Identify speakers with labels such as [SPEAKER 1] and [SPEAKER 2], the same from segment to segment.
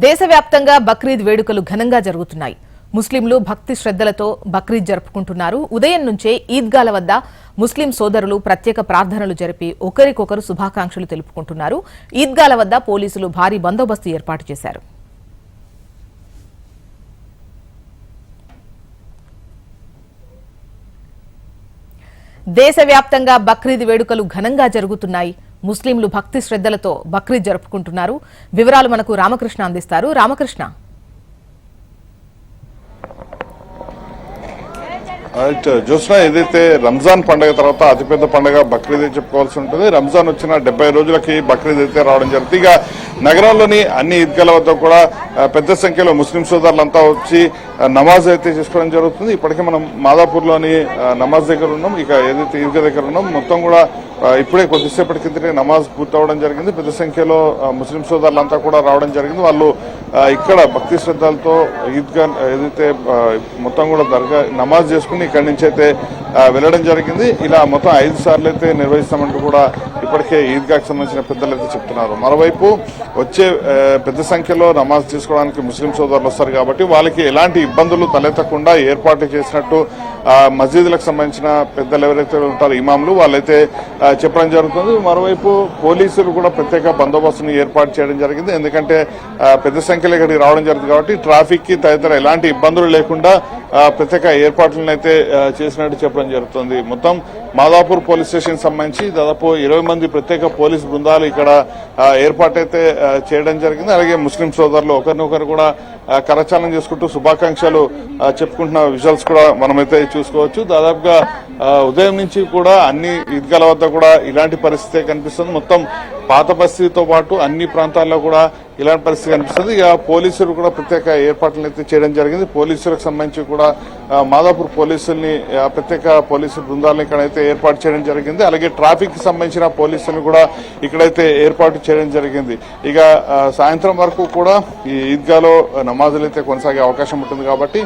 [SPEAKER 1] దేశవ్యాప్తంగా బక్రీద్ వేడుకలు ఘనంగా జరుగుతున్నాయి. ముస్లింలు భక్తి శ్రద్ధలతో బక్రీద్ జరుపుకుంటున్నారు. ఉదయం నుంచే ఈద్గాల వద్ద ముస్లిం సోదరులు ప్రత్యేక ప్రార్థనలు జరిపి ఒకరికొకరు శుభాకాంక్షలు తెలుపుకుంటున్నారు. ఈద్గాల వద్ద పోలీసులు భారీ బందోబస్తు ఏర్పాటు చేశారు. దేశవ్యాప్తంగా బక్రీద్ వేడుకలు ఘనంగా జరుగుతున్నాయి. ముస్లింలు భక్తి శ్రద్ధలతో బక్రీద్ జరుపుకుంటున్నారు. వివరాలు మనకు రామకృష్ణ అందిస్తారు. రామకృష్ణ,
[SPEAKER 2] జ్యోత్స్న, ఏదైతే రంజాన్ పండుగ తర్వాత అతిపెద్ద పండుగ బక్రీద్ చెప్పుకోవాల్సి ఉంటుంది. రంజాన్ వచ్చిన 70 రోజులకి బక్రీద్ అయితే రావడం జరుగుతుంది. ఇక నగరంలోని అన్ని ఈద్గాల వద్ద కూడా పెద్ద సంఖ్యలో ముస్లిం సోదరులంతా వచ్చి నమాజ్ అయితే చేసుకోవడం జరుగుతుంది. ఇప్పటికే మనం మాదాపూర్లోని నమాజ్ దగ్గర ఉన్నాం. ఇక ఏదైతే ఈద్గా దగ్గర ఉన్నాం, మొత్తం కూడా ఇప్పుడే కొద్దిసేపటి కిందటే నమాజ్ పూర్తవడం జరిగింది. పెద్ద సంఖ్యలో ముస్లిం సోదరులంతా కూడా రావడం జరిగింది. వాళ్ళు ఇక్కడ భక్తి శ్రద్ధలతో ఈద్గా ఏదైతే మొత్తం కూడా దర్గా నమాజ్ చేసుకుని ఇక్కడి నుంచి అయితే వెళ్లడం జరిగింది. ఇలా మొత్తం 5 సార్లు అయితే నిర్వహిస్తామంటూ కూడా ఇప్పటికే ఈద్గాకి సంబంధించిన పెద్దలు అయితే చెప్తున్నారు. మరోవైపు వచ్చే పెద్ద సంఖ్యలో నమాజ్ చేసుకోవడానికి ముస్లిం సోదరులు వస్తారు కాబట్టి వాళ్ళకి ఎలాంటి ఇబ్బందులు తలెత్తకుండా ఏర్పాటు చేసినట్టు మసీదులకు సంబంధించిన పెద్దలు ఎవరైతే ఉంటారో ఇమాంలు వాళ్ళైతే చెప్పడం జరుగుతుంది. మరోవైపు పోలీసులు కూడా ప్రత్యేక బందోబస్తుని ఏర్పాటు చేయడం జరిగింది. ఎందుకంటే పెద్ద సంఖ్యలో ఇక్కడికి రావడం జరుగుతుంది కాబట్టి ట్రాఫిక్ కి తదితర ఎలాంటి ఇబ్బందులు లేకుండా ప్రత్యేక ఏర్పాట్లను అయితే చేసినట్టు చెప్పడం జరుగుతుంది. మొత్తం మాదాపూర్ పోలీస్ స్టేషన్ సంబంధించి దాదాపు 20 మంది ప్రత్యేక పోలీసు బృందాలు ఇక్కడ ఏర్పాటైతే చేయడం జరిగింది. అలాగే ముస్లిం సోదరులు ఒకరినొకరు కూడా కరచాలనం చేసుకుంటూ శుభాకాంక్షలు చెప్పుకుంటున్న విజువల్స్ కూడా మనమైతే చూసుకోవచ్చు. దాదాపుగా ఉదయం నుంచి కూడా అన్ని ఈద్గాల వద్ద కూడా ఇలాంటి పరిస్థితే కనిపిస్తుంది. మొత్తం పాత బస్తీతో పాటు అన్ని ప్రాంతాల్లో కూడా ఇలాంటి పరిస్థితి కనిపిస్తుంది. ఇక పోలీసులు కూడా ప్రత్యేక ఏర్పాట్లను అయితే చేయడం జరిగింది. పోలీసులకు సంబంధించి కూడా మాదాపూర్ పోలీసుల్ని ప్రత్యేక పోలీసు బృందాలను ఇక్కడైతే ఏర్పాటు చేయడం జరిగింది. అలాగే ట్రాఫిక్ కి సంబంధించిన పోలీసులను కూడా ఇక్కడైతే ఏర్పాటు చేయడం జరిగింది. ఇక సాయంత్రం వరకు కూడా ఈ ఈద్గాలో నమాజులు అయితే కొనసాగే అవకాశం ఉంటుంది కాబట్టి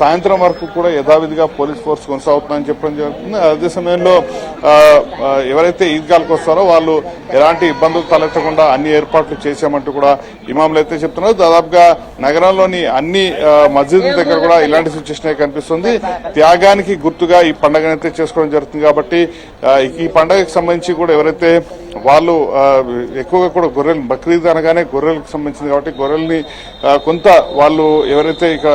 [SPEAKER 2] సాయంత్రం వరకు కూడా యథావిధిగా పోలీస్ ఫోర్స్ కొనసాగుతుందని చెప్పడం జరుగుతుంది. అదే సమయంలో ఎవరైతే ఈద్గాలకు వస్తారో వాళ్ళు ఎలాంటి ఇబ్బందులు తలెత్తకుండా అన్ని ఏర్పాట్లు చేశామంటూ కూడా ఇమాములు అయితే చెప్తున్నారు. దాదాపుగా నగరంలోని అన్ని మస్జిదుల దగ్గర కూడా ఇలాంటి సిచ్యువేషన్ కనిపిస్తుంది. త్యాగానికి గుర్తుగా ఈ పండుగనైతే చేసుకోవడం జరుగుతుంది కాబట్టి ఈ పండుగకి సంబంధించి కూడా ఎవరైతే వాళ్ళు ఎక్కువగా కూడా గొర్రెలు బక్రీద్ అనగానే గొర్రెలకు సంబంధించింది కాబట్టి గొర్రెల్ని కొంత వాళ్ళు ఎవరైతే ఇక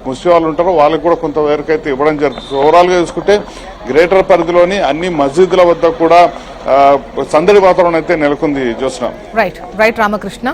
[SPEAKER 2] ముస్లిం వాళ్ళు ఉంటారో వాళ్ళకి కూడా కొంత వరకు అయితే ఇవ్వడం జరుగుతుంది. ఓవరాల్ గా చూసుకుంటే గ్రేటర్ పరిధిలోని అన్ని మస్జిదుల వద్ద కూడా సందడి వాతావరణం అయితే నెలకొంది. జ్యోత్స్న.
[SPEAKER 1] రైట్ రామకృష్ణ.